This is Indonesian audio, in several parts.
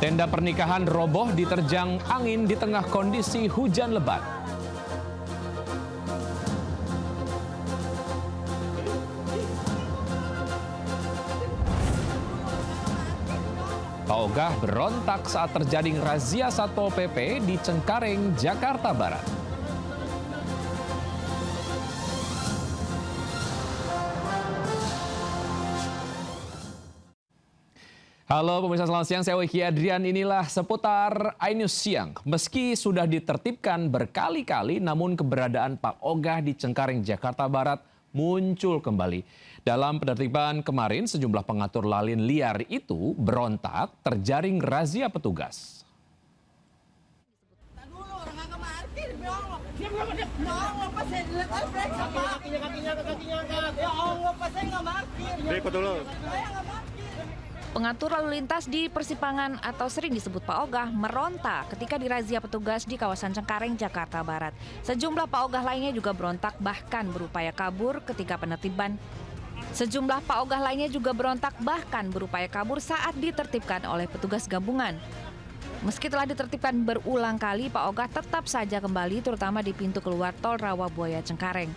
Tenda pernikahan roboh diterjang angin di tengah kondisi hujan lebat. Pak Ogah berontak saat terjadi razia Satpol PP di Cengkareng, Jakarta Barat. Halo pemirsa, selamat siang. Saya Wiki Adrian. Inilah seputar iNews Siang. Meski sudah ditertibkan berkali-kali, namun keberadaan Pak Ogah di Cengkareng, Jakarta Barat muncul kembali. Dalam penertiban kemarin, sejumlah pengatur lalin liar itu berontak terjaring razia petugas. Pengatur lalu lintas di Persimpangan atau sering disebut Pak Ogah merontak ketika dirazia petugas di kawasan Cengkareng, Jakarta Barat. Sejumlah Pak Ogah lainnya juga berontak bahkan berupaya kabur ketika penertiban. Sejumlah Pak Ogah lainnya juga berontak bahkan berupaya kabur saat ditertibkan oleh petugas gabungan. Meski telah ditertibkan berulang kali, Pak Ogah tetap saja kembali terutama di pintu keluar tol Rawabuaya Cengkareng.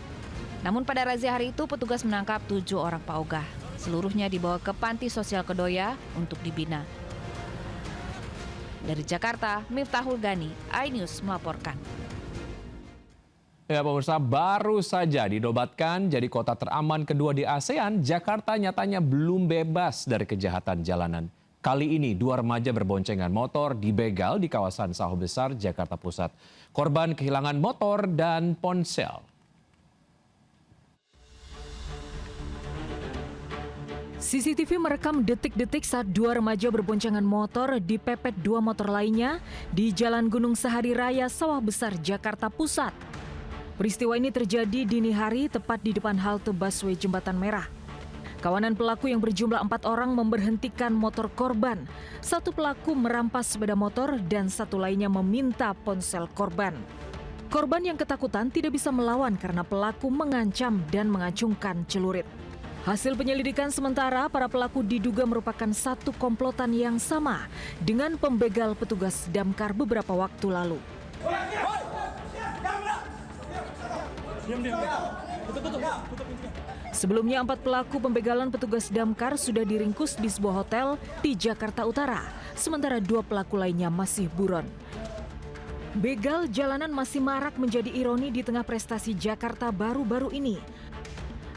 Namun pada razia hari itu petugas menangkap 7 orang Pak Ogah. Seluruhnya dibawa ke Panti Sosial Kedoya untuk dibina. Dari Jakarta, Miftahul Gani, iNews melaporkan. Ya pemirsa, baru saja dinobatkan jadi kota teraman kedua di ASEAN, Jakarta nyatanya belum bebas dari kejahatan jalanan. Kali ini 2 remaja berboncengan motor dibegal di kawasan Sawah Besar, Jakarta Pusat. Korban kehilangan motor dan ponsel. CCTV merekam detik-detik saat 2 remaja berboncengan motor dipepet 2 motor lainnya di Jalan Gunung Sahari Raya, Sawah Besar, Jakarta Pusat. Peristiwa ini terjadi dini hari tepat di depan halte busway Jembatan Merah. Kawanan pelaku yang berjumlah 4 orang memberhentikan motor korban. 1 pelaku merampas sepeda motor dan 1 lainnya meminta ponsel korban. Korban yang ketakutan tidak bisa melawan karena pelaku mengancam dan mengacungkan celurit. Hasil penyelidikan sementara, para pelaku diduga merupakan satu komplotan yang sama dengan pembegal petugas damkar beberapa waktu lalu. Sebelumnya 4 pelaku pembegalan petugas damkar sudah diringkus di sebuah hotel di Jakarta Utara, sementara 2 pelaku lainnya masih buron. Begal jalanan masih marak menjadi ironi di tengah prestasi Jakarta baru-baru ini.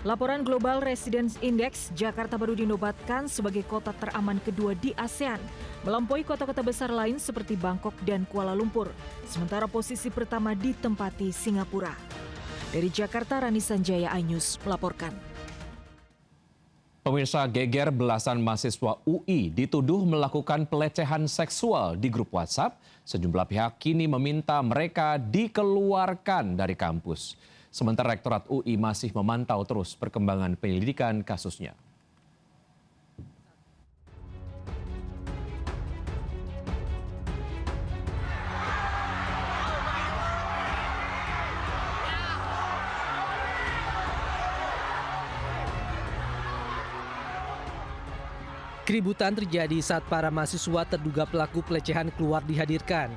Laporan Global Residence Index, Jakarta baru dinobatkan sebagai kota teraman kedua di ASEAN, melampaui kota-kota besar lain seperti Bangkok dan Kuala Lumpur. Sementara posisi pertama ditempati Singapura. Dari Jakarta, Rani Sanjaya, iNews melaporkan. Pemirsa, geger belasan mahasiswa UI dituduh melakukan pelecehan seksual di grup WhatsApp. Sejumlah pihak kini meminta mereka dikeluarkan dari kampus. Sementara Rektorat UI masih memantau terus perkembangan penyelidikan kasusnya. Keributan terjadi saat para mahasiswa terduga pelaku pelecehan keluar dihadirkan.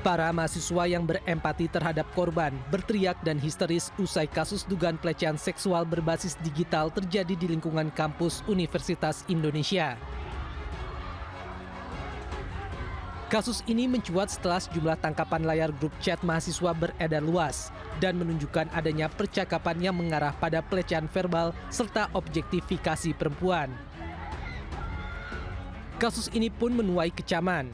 Para mahasiswa yang berempati terhadap korban berteriak dan histeris usai kasus dugaan pelecehan seksual berbasis digital terjadi di lingkungan kampus Universitas Indonesia. Kasus ini mencuat setelah sejumlah tangkapan layar grup chat mahasiswa beredar luas dan menunjukkan adanya percakapan yang mengarah pada pelecehan verbal serta objektifikasi perempuan. Kasus ini pun menuai kecaman.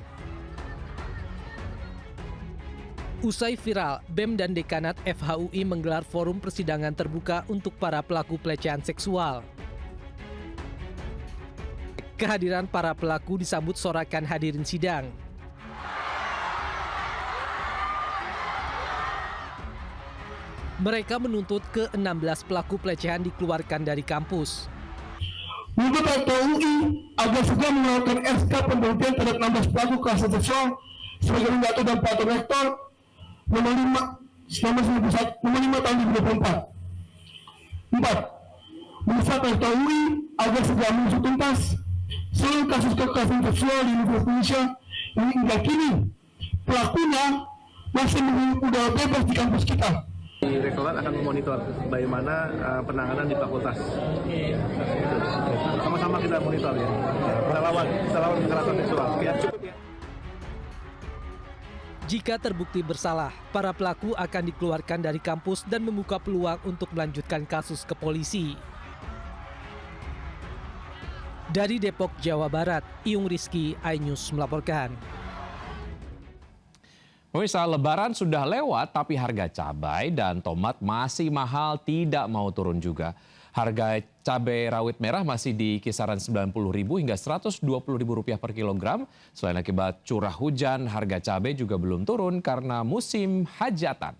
Usai viral, BEM dan Dekanat FHUI menggelar forum persidangan terbuka untuk para pelaku pelecehan seksual. Kehadiran para pelaku disambut sorakan hadirin sidang. Mereka menuntut ke-16 pelaku pelecehan dikeluarkan dari kampus. Menuntut FHUI agar segera mengeluarkan SK pemberhentian terhadap 16 pelaku kekerasan seksual sebagai pembantu dan peraturan rektor nomor 5 tahun 2024. 4. Mendesak FHUI agar segera mengusut tuntas seluruh kasus kekerasan seksual di Indonesia yang hingga kini pelakunya masih udara bebas di kampus kita. Rektorat akan memonitor bagaimana penanganan di fakultas. Sama-sama kita monitor ya. Kita lawan kekerasan seksual. Ya, cukup ya. Jika terbukti bersalah, para pelaku akan dikeluarkan dari kampus dan membuka peluang untuk melanjutkan kasus ke polisi. Dari Depok, Jawa Barat, Iyung Rizky, iNews melaporkan. Pemirsa, Lebaran sudah lewat tapi harga cabai dan tomat masih mahal, tidak mau turun juga. Harga cabai rawit merah masih di kisaran Rp90.000 hingga Rp120.000 per kilogram. Selain akibat curah hujan, harga cabai juga belum turun karena musim hajatan.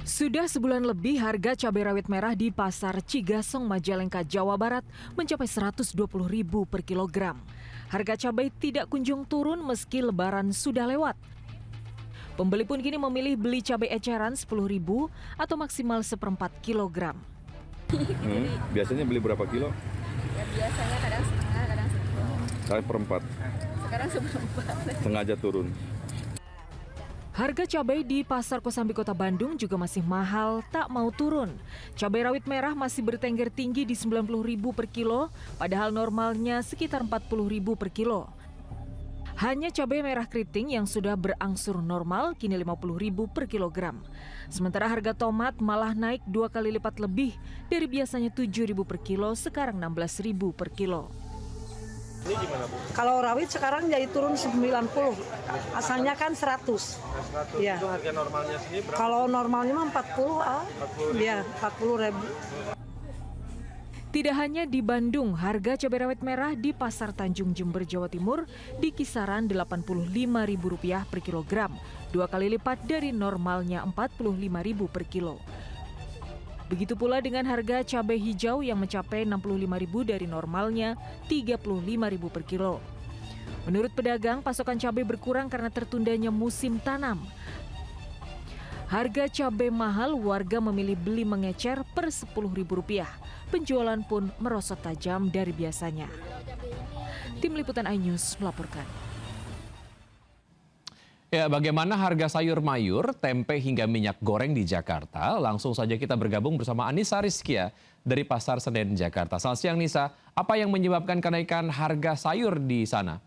Sudah sebulan lebih harga cabai rawit merah di Pasar Cigasong, Majalengka, Jawa Barat mencapai Rp120.000 per kilogram. Harga cabai tidak kunjung turun meski Lebaran sudah lewat. Pembeli pun kini memilih beli cabai eceran Rp10.000 atau maksimal 1/4 kilogram. Biasanya beli berapa kilo? Ya biasanya kadang setengah, kadang seperempat. Saya perempat. Sekarang seperempat. Sengaja turun. Harga cabai di Pasar Kosambi Kota Bandung juga masih mahal, tak mau turun. Cabai rawit merah masih bertengger tinggi di Rp90.000 per kilo, padahal normalnya sekitar Rp40.000 per kilo. Hanya cabai merah keriting yang sudah berangsur normal kini Rp50.000 per kilogram. Sementara harga tomat malah naik 2 kali lipat lebih dari biasanya Rp7.000 per kilo, sekarang Rp16.000 per kilo. Ini gimana, Bu? Kalau rawit sekarang jadi turun 90, asalnya kan 100. Ya. Itu harga normalnya sendiri berapa? Kalau normalnya mah 40, 40.000. ya 40.000. Tidak hanya di Bandung, harga cabai rawit merah di Pasar Tanjung Jember, Jawa Timur di kisaran Rp85.000 per kilogram, 2 kali lipat dari normalnya Rp45.000 per kilo. Begitu pula dengan harga cabai hijau yang mencapai Rp65.000 dari normalnya Rp35.000 per kilo. Menurut pedagang, pasokan cabai berkurang karena tertundanya musim tanam. Harga cabai mahal, warga memilih beli mengecer per Rp10.000. Penjualan pun merosot tajam dari biasanya. Tim Liputan iNews melaporkan. Ya, bagaimana harga sayur mayur, tempe hingga minyak goreng di Jakarta? Langsung saja kita bergabung bersama Anissa Rizkia dari Pasar Senen, Jakarta. Selamat siang, Nisa. Apa yang menyebabkan kenaikan harga sayur di sana?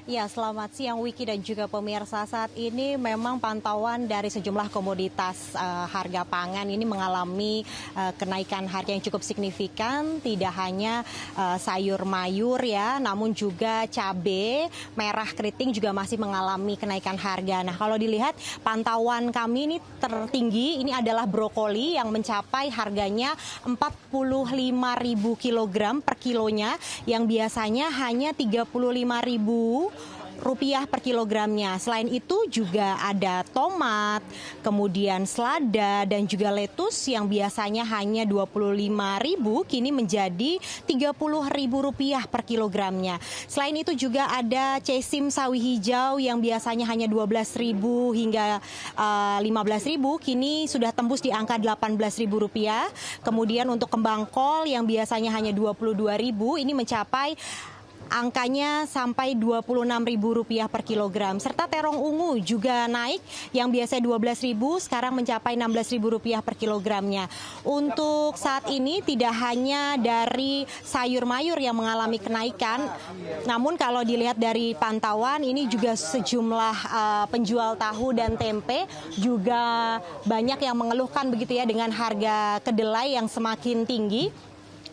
Ya, selamat siang Wiki dan juga pemirsa. Saat ini memang pantauan dari sejumlah komoditas harga pangan ini mengalami kenaikan harga yang cukup signifikan. Tidak hanya sayur mayur ya, namun juga cabai merah keriting juga masih mengalami kenaikan harga. Nah, kalau dilihat pantauan kami ini tertinggi ini adalah brokoli yang mencapai harganya Rp45.000 kilogram per kilonya, yang biasanya hanya Rp35.000 per kilogramnya. Selain itu juga ada tomat, kemudian selada dan juga lettuce yang biasanya hanya Rp25.000 kini menjadi Rp30.000 per kilogramnya. Selain itu juga ada cesim sawi hijau yang biasanya hanya Rp12.000 hingga Rp15.000 kini sudah tembus di angka Rp18.000. Kemudian untuk kembang kol yang biasanya hanya Rp22.000 ini mencapai angkanya sampai Rp26.000 per kilogram. Serta terong ungu juga naik, yang biasa Rp12.000 sekarang mencapai Rp16.000 per kilogramnya. Untuk saat ini tidak hanya dari sayur mayur yang mengalami kenaikan, namun kalau dilihat dari pantauan ini juga sejumlah penjual tahu dan tempe juga banyak yang mengeluhkan begitu ya dengan harga kedelai yang semakin tinggi,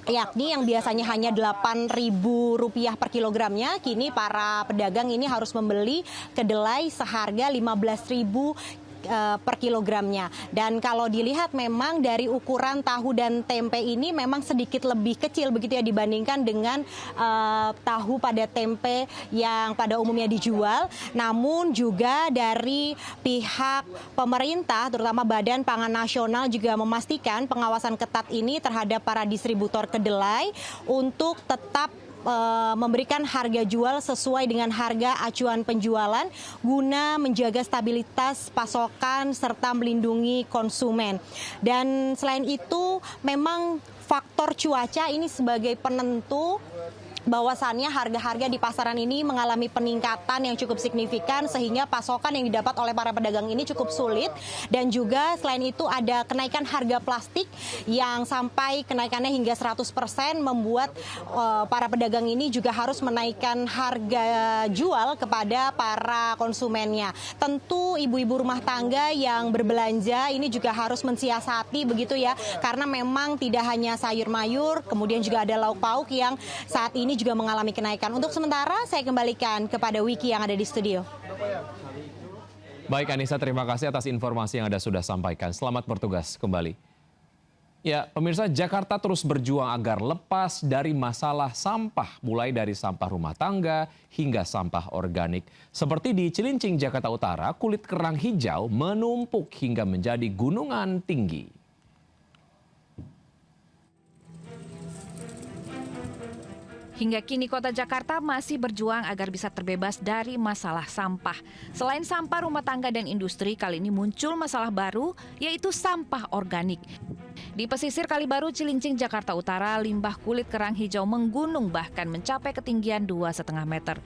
yakni yang biasanya hanya Rp8.000 per kilogramnya, kini para pedagang ini harus membeli kedelai seharga Rp15.000 per kilogramnya. Dan kalau dilihat memang dari ukuran tahu dan tempe ini memang sedikit lebih kecil begitu ya dibandingkan dengan tahu pada tempe yang pada umumnya dijual. Namun juga dari pihak pemerintah terutama Badan Pangan Nasional juga memastikan pengawasan ketat ini terhadap para distributor kedelai untuk tetap memberikan harga jual sesuai dengan harga acuan penjualan guna menjaga stabilitas pasokan serta melindungi konsumen. Dan selain itu memang faktor cuaca ini sebagai penentu bahwasannya harga-harga di pasaran ini mengalami peningkatan yang cukup signifikan sehingga pasokan yang didapat oleh para pedagang ini cukup sulit. Dan juga selain itu ada kenaikan harga plastik yang sampai kenaikannya hingga 100% membuat para pedagang ini juga harus menaikkan harga jual kepada para konsumennya. Tentu ibu-ibu rumah tangga yang berbelanja ini juga harus mensiasati begitu ya, karena memang tidak hanya sayur mayur, kemudian juga ada lauk pauk yang saat ini juga mengalami kenaikan. Untuk sementara saya kembalikan kepada Wiki yang ada di studio. Baik Anissa, terima kasih atas informasi yang Anda sudah sampaikan. Selamat bertugas kembali. Ya, pemirsa, Jakarta terus berjuang agar lepas dari masalah sampah, mulai dari sampah rumah tangga hingga sampah organik. Seperti di Cilincing, Jakarta Utara, kulit kerang hijau menumpuk hingga menjadi gunungan tinggi. Hingga kini kota Jakarta masih berjuang agar bisa terbebas dari masalah sampah. Selain sampah rumah tangga dan industri, kali ini muncul masalah baru, yaitu sampah organik. Di pesisir Kalibaru, Cilincing, Jakarta Utara, limbah kulit kerang hijau menggunung bahkan mencapai ketinggian 2,5 meter.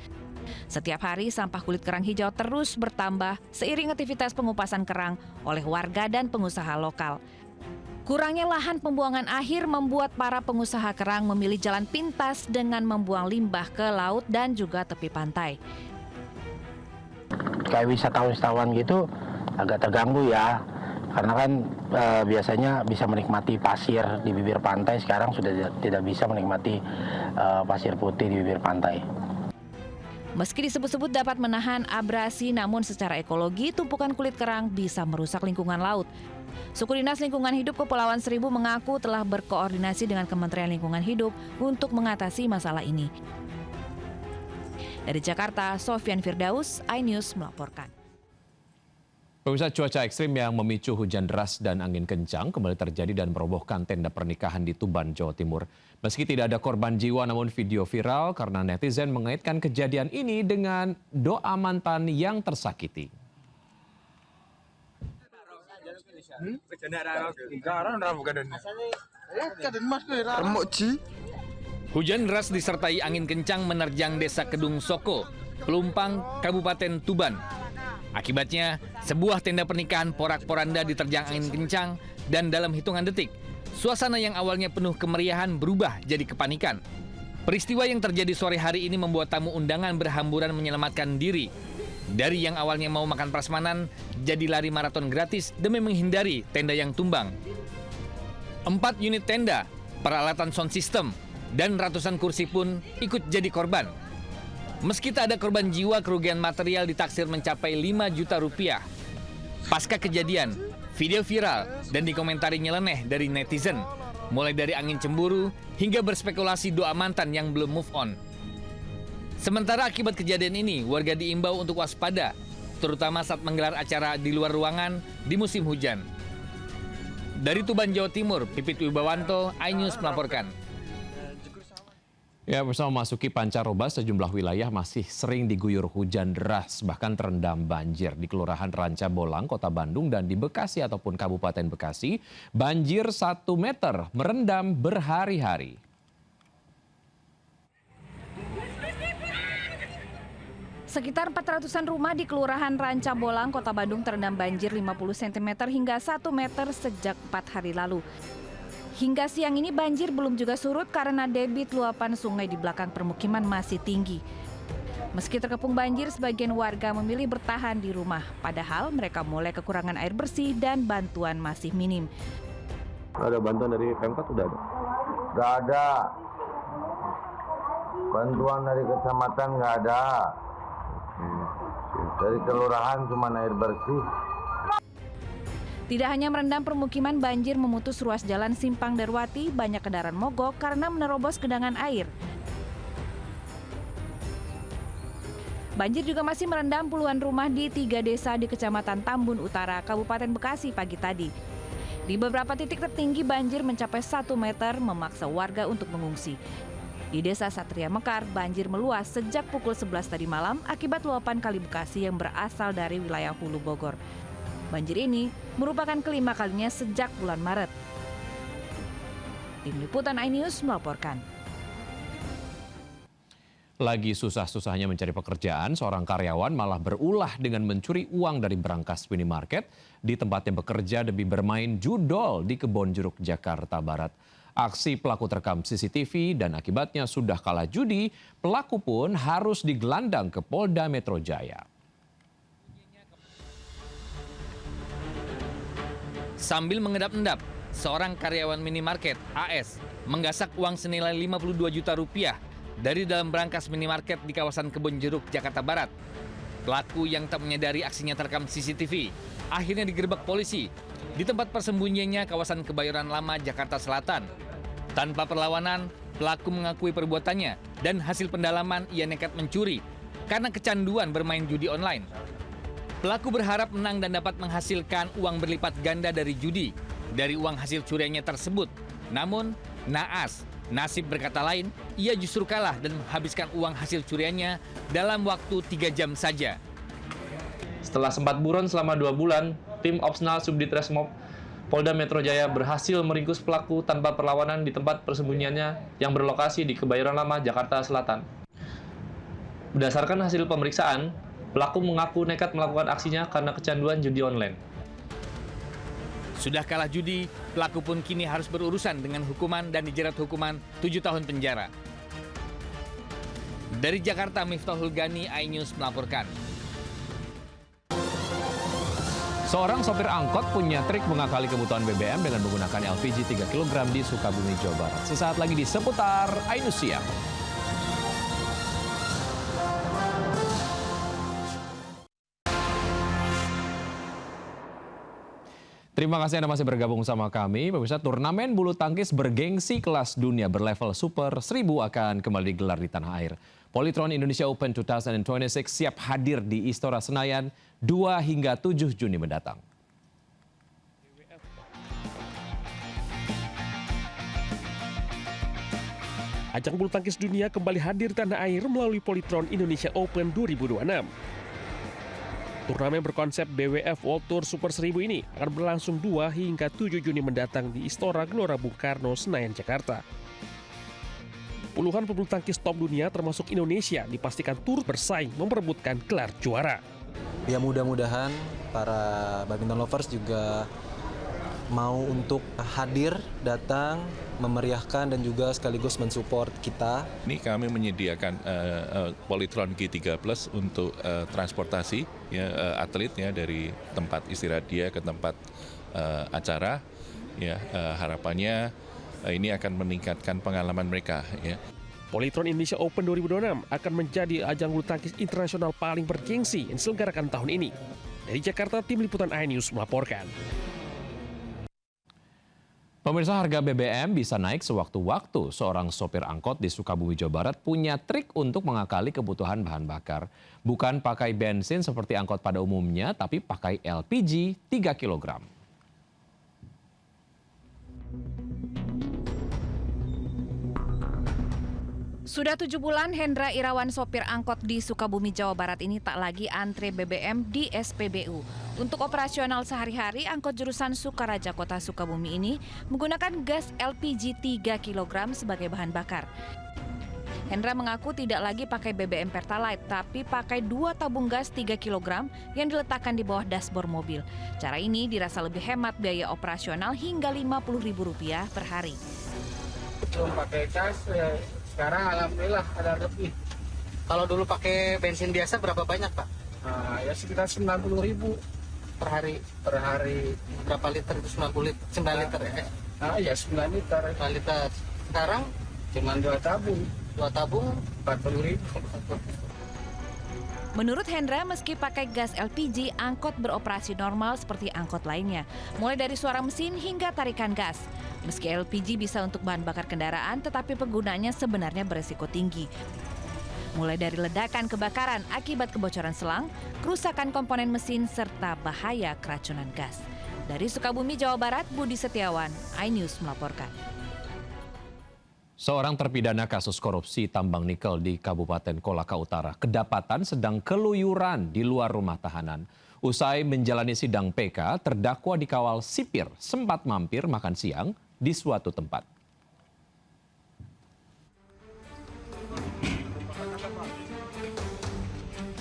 Setiap hari sampah kulit kerang hijau terus bertambah seiring aktivitas pengupasan kerang oleh warga dan pengusaha lokal. Kurangnya lahan pembuangan akhir membuat para pengusaha kerang memilih jalan pintas dengan membuang limbah ke laut dan juga tepi pantai. Kayak wisatawan gitu agak terganggu ya, karena kan biasanya bisa menikmati pasir di bibir pantai, sekarang sudah tidak bisa menikmati pasir putih di bibir pantai. Meski disebut-sebut dapat menahan abrasi, namun secara ekologi tumpukan kulit kerang bisa merusak lingkungan laut. Suku Dinas Lingkungan Hidup Kepulauan Seribu mengaku telah berkoordinasi dengan Kementerian Lingkungan Hidup untuk mengatasi masalah ini. Dari Jakarta, Sofyan Firdaus, iNews melaporkan. Pemirsa, cuaca ekstrim yang memicu hujan deras dan angin kencang kembali terjadi dan merobohkan tenda pernikahan di Tuban, Jawa Timur. Meski tidak ada korban jiwa, namun video viral karena netizen mengaitkan kejadian ini dengan doa mantan yang tersakiti. Hujan deras disertai angin kencang menerjang Desa Kedung Soko, Pelumpang, Kabupaten Tuban. Akibatnya, sebuah tenda pernikahan porak-poranda diterjang angin kencang dan dalam hitungan detik, suasana yang awalnya penuh kemeriahan berubah jadi kepanikan. Peristiwa yang terjadi sore hari ini membuat tamu undangan berhamburan menyelamatkan diri. Dari yang awalnya mau makan prasmanan, jadi lari maraton gratis demi menghindari tenda yang tumbang. 4 unit tenda, peralatan sound system, dan ratusan kursi pun ikut jadi korban. Meski tak ada korban jiwa, kerugian material ditaksir mencapai 5 juta rupiah. Pasca kejadian, video viral dan dikomentari nyeleneh dari netizen, mulai dari angin cemburu hingga berspekulasi doa mantan yang belum move on. Sementara akibat kejadian ini, warga diimbau untuk waspada, terutama saat menggelar acara di luar ruangan di musim hujan. Dari Tuban, Jawa Timur, Pipit Wibawanto, iNews melaporkan. Ya, bersama memasuki pancaroba, sejumlah wilayah masih sering diguyur hujan deras, bahkan terendam banjir. Di Kelurahan Ranca Bolang, Kota Bandung, dan di Bekasi ataupun Kabupaten Bekasi, banjir 1 meter merendam berhari-hari. Sekitar 400-an rumah di Kelurahan Ranca Bolang, Kota Bandung terendam banjir 50 cm hingga 1 meter sejak 4 hari lalu. Hingga siang ini banjir belum juga surut karena debit luapan sungai di belakang permukiman masih tinggi. Meski terkepung banjir, sebagian warga memilih bertahan di rumah. Padahal mereka mulai kekurangan air bersih dan bantuan masih minim. Ada bantuan dari Pemkot udah ada? Nggak ada. Bantuan dari kecamatan nggak ada. Dari kelurahan cuma air bersih. Tidak hanya merendam permukiman, banjir memutus ruas jalan Simpang Darwati, banyak kendaraan mogok karena menerobos genangan air. Banjir juga masih merendam puluhan rumah di 3 desa di Kecamatan Tambun Utara, Kabupaten Bekasi pagi tadi. Di beberapa titik tertinggi banjir mencapai 1 meter, memaksa warga untuk mengungsi. Di Desa Satria Mekar, banjir meluas sejak pukul 11 tadi malam akibat luapan Kali Bekasi yang berasal dari wilayah Hulu Bogor. Banjir ini merupakan kelima kalinya sejak bulan Maret. Tim Liputan iNews melaporkan. Lagi susah-susahnya mencari pekerjaan, seorang karyawan malah berulah dengan mencuri uang dari berangkas minimarket di tempatnya bekerja demi bermain judol di Kebonjeruk, Jakarta Barat. Aksi pelaku terekam CCTV dan akibatnya sudah kalah judi, pelaku pun harus digelandang ke Polda Metro Jaya. Sambil mengedap-endap, seorang karyawan minimarket, AS, menggasak uang senilai 52 juta rupiah dari dalam berangkas minimarket di kawasan Kebonjeruk, Jakarta Barat. Pelaku yang tak menyadari aksinya terekam CCTV akhirnya digerebek polisi di tempat persembunyiannya kawasan Kebayoran Lama, Jakarta Selatan. Tanpa perlawanan, pelaku mengakui perbuatannya dan hasil pendalaman ia nekat mencuri karena kecanduan bermain judi online. Pelaku berharap menang dan dapat menghasilkan uang berlipat ganda dari judi dari uang hasil curiannya tersebut. Namun, naas, nasib berkata lain, ia justru kalah dan menghabiskan uang hasil curiannya dalam waktu 3 jam saja. Setelah sempat buron selama 2 bulan, tim Opsnal Subditresmob Polda Metro Jaya berhasil meringkus pelaku tanpa perlawanan di tempat persembunyiannya yang berlokasi di Kebayoran Lama, Jakarta Selatan. Berdasarkan hasil pemeriksaan, pelaku mengaku nekat melakukan aksinya karena kecanduan judi online. Sudah kalah judi, pelaku pun kini harus berurusan dengan hukuman dan dijerat hukuman 7 tahun penjara. Dari Jakarta, Miftahul Gani, iNews melaporkan. Seorang sopir angkot punya trik mengakali kebutuhan BBM dengan menggunakan LPG 3 kg di Sukabumi, Jawa Barat. Sesaat lagi di Seputar iNews Siang. Terima kasih Anda masih bergabung sama kami. Pemirsa, turnamen bulu tangkis bergengsi kelas dunia berlevel Super 1000 akan kembali digelar di tanah air. Polytron Indonesia Open 2026 siap hadir di Istora Senayan 2 hingga 7 Juni mendatang. Ajang bulu tangkis dunia kembali hadir tanah air melalui Polytron Indonesia Open 2026. Turnamen berkonsep BWF World Tour Super 1000 ini akan berlangsung 2 hingga 7 Juni mendatang di Istora Gelora Bung Karno, Senayan, Jakarta. Puluhan pebulu tangkis top dunia termasuk Indonesia dipastikan turut bersaing memperebutkan gelar juara. Ya mudah-mudahan para badminton lovers juga mau untuk hadir, datang, memeriahkan dan juga sekaligus mensupport kita. Ini kami menyediakan Polytron G3 Plus untuk transportasi ya, atlet ya, dari tempat istirahat dia ke tempat acara. Ya, harapannya ini akan meningkatkan pengalaman mereka. Ya. Polytron Indonesia Open 2026 akan menjadi ajang bulu tangkis internasional paling bergengsi yang diselenggarakan tahun ini. Dari Jakarta, Tim Liputan iNews melaporkan. Pemirsa, harga BBM bisa naik sewaktu-waktu. Seorang sopir angkot di Sukabumi, Jawa Barat punya trik untuk mengakali kebutuhan bahan bakar. Bukan pakai bensin seperti angkot pada umumnya, tapi pakai LPG 3 kg. Sudah 7 bulan, Hendra Irawan, sopir angkot di Sukabumi, Jawa Barat ini tak lagi antre BBM di SPBU. Untuk operasional sehari-hari, angkot jurusan Sukaraja Kota Sukabumi ini menggunakan gas LPG 3 kg sebagai bahan bakar. Hendra mengaku tidak lagi pakai BBM Pertalite, tapi pakai 2 tabung gas 3 kg yang diletakkan di bawah dashboard mobil. Cara ini dirasa lebih hemat biaya operasional hingga Rp50.000 per hari. Belum pakai gas, sekarang alhamdulillah ada lebih. Kalau dulu pakai bensin biasa berapa banyak, Pak? Ya sekitar 90.000 per hari. Per hari. Berapa liter itu? 9 liter ya? Ya 9 liter. 9 liter. Sekarang cuma 2 tabung. 2 tabung 40.000. Menurut Hendra, meski pakai gas LPG, angkot beroperasi normal seperti angkot lainnya. Mulai dari suara mesin hingga tarikan gas. Meski LPG bisa untuk bahan bakar kendaraan, tetapi penggunaannya sebenarnya beresiko tinggi. Mulai dari ledakan kebakaran akibat kebocoran selang, kerusakan komponen mesin, serta bahaya keracunan gas. Dari Sukabumi, Jawa Barat, Budi Setiawan, iNews melaporkan. Seorang terpidana kasus korupsi tambang nikel di Kabupaten Kolaka Utara kedapatan sedang keluyuran di luar rumah tahanan. Usai menjalani sidang PK, terdakwa dikawal sipir sempat mampir makan siang di suatu tempat.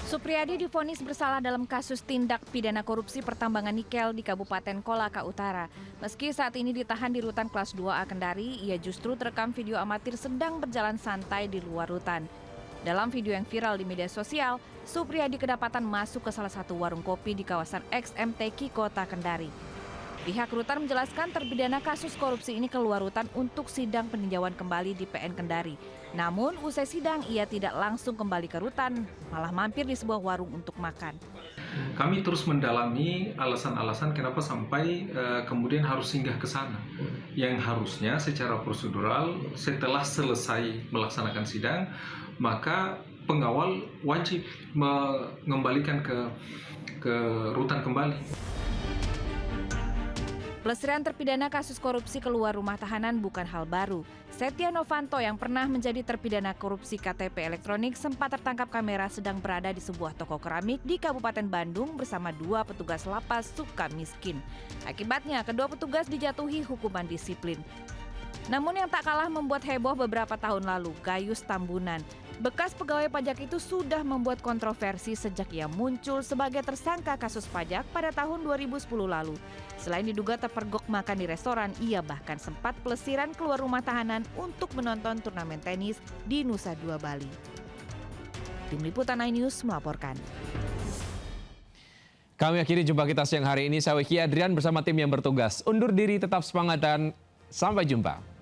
Supriyadi divonis bersalah dalam kasus tindak pidana korupsi pertambangan nikel di Kabupaten Kolaka Utara. Meski saat ini ditahan di rutan kelas 2A Kendari, ia justru terekam video amatir sedang berjalan santai di luar rutan. Dalam video yang viral di media sosial, Supriyadi kedapatan masuk ke salah satu warung kopi di kawasan XMTQ Kota Kendari. Pihak rutan menjelaskan terpidana kasus korupsi ini keluar rutan untuk sidang peninjauan kembali di PN Kendari. Namun usai sidang ia tidak langsung kembali ke rutan, malah mampir di sebuah warung untuk makan. Kami terus mendalami alasan-alasan kenapa sampai kemudian harus singgah ke sana. Yang harusnya secara prosedural setelah selesai melaksanakan sidang, maka pengawal wajib mengembalikan ke rutan kembali. Pelesirian terpidana kasus korupsi keluar rumah tahanan bukan hal baru. Setia Novanto yang pernah menjadi terpidana korupsi KTP elektronik sempat tertangkap kamera sedang berada di sebuah toko keramik di Kabupaten Bandung bersama 2 petugas lapas Sukamiskin. Akibatnya, kedua petugas dijatuhi hukuman disiplin. Namun yang tak kalah membuat heboh beberapa tahun lalu, Gayus Tambunan. Bekas pegawai pajak itu sudah membuat kontroversi sejak ia muncul sebagai tersangka kasus pajak pada tahun 2010 lalu. Selain diduga terpergok makan di restoran, ia bahkan sempat pelesiran keluar rumah tahanan untuk menonton turnamen tenis di Nusa Dua Bali. Tim Liputan iNews melaporkan. Kami akhiri jumpa kita siang hari ini. Saya Wiki Adrian bersama tim yang bertugas. Undur diri, tetap semangat dan sampai jumpa.